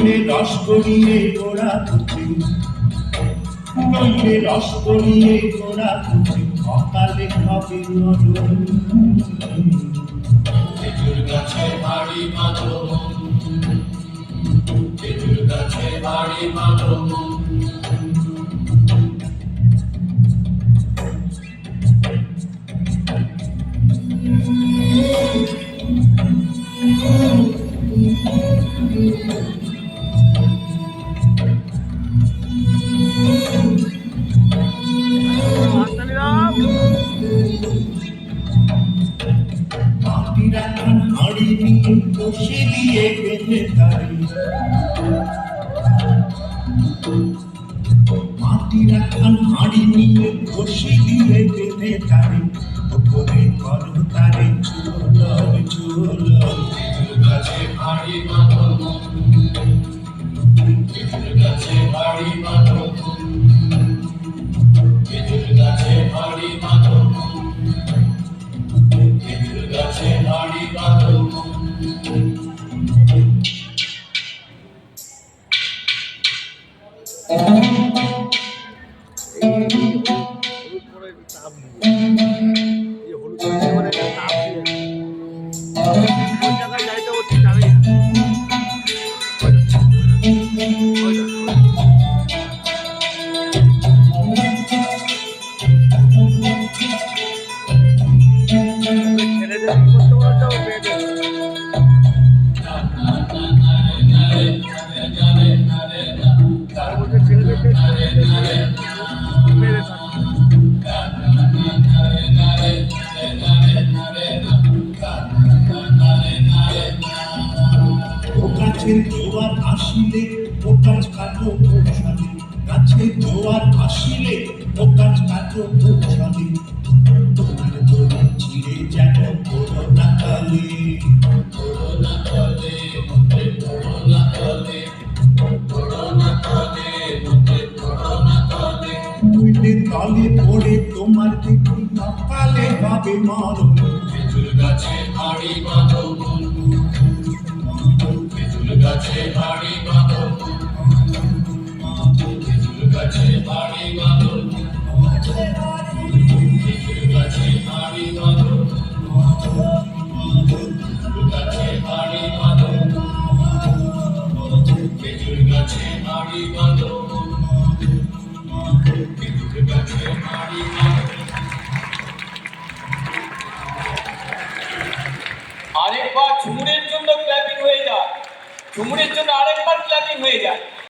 নইলে রস গড়িয়ে গোড়া পুঁথি, নইলে রস গড়িয়ে গোড়া পুঁথি, অকালে হবে মরণ। খেজুর গাছে বাড়ি বাঁধো, খেজুর গাছে বাড়ি বাঁধো। মাটির এখন হাঁড়ি নিয়ে কষে দিয়ে বেঁধে তারি, মাটির এখন হাঁড়ি নিয়ে কষে দিয়ে বেঁধে তারি, ওপরে করো তারে চুলর চুলর। খেজুর গাছে বাড়ি বাঁধো, খেজুর গাছে বাড়ি বাঁধো, খেজুর গাছে বাড়ি বাঁধো, খেজুর গাছে বাড়ি বাঁধো। গাছের জোয়ার আসিলে ও গাছ কাটো কৌশলে, গাছের জোয়ার আসিলে ও গাছ কাটো কৌশলে, তোমার দড়ি ছিঁড়ে যেন করোনা কালে, করোনা কালে মধ্যে করোনা কালে, করোনা কালে মধ্যে করোনা কালে। নইলে তলে পড়ে তোমার দেখি অকালে হবে মরণ। খেজুর গাছে বাড়ি বাঁধো, খেজুর গাছে বাড়ি বাঁধো, খেজুর গাছে বাড়ি বাঁধো, খেজুর গাছে বাড়ি বাঁধো, খেজুর গাছে বাড়ি বাঁধো, খেজুর গাছে বাড়ি বাঁধো, খেজুর গাছে বাড়ি বাঁধো। আরেকবার ঝুমুরের জন্য ক্ল্যাপিং হয়ে যায়, ঝুমুরের জন্য আরেকবার ক্ল্যাপিং হয়ে যায়।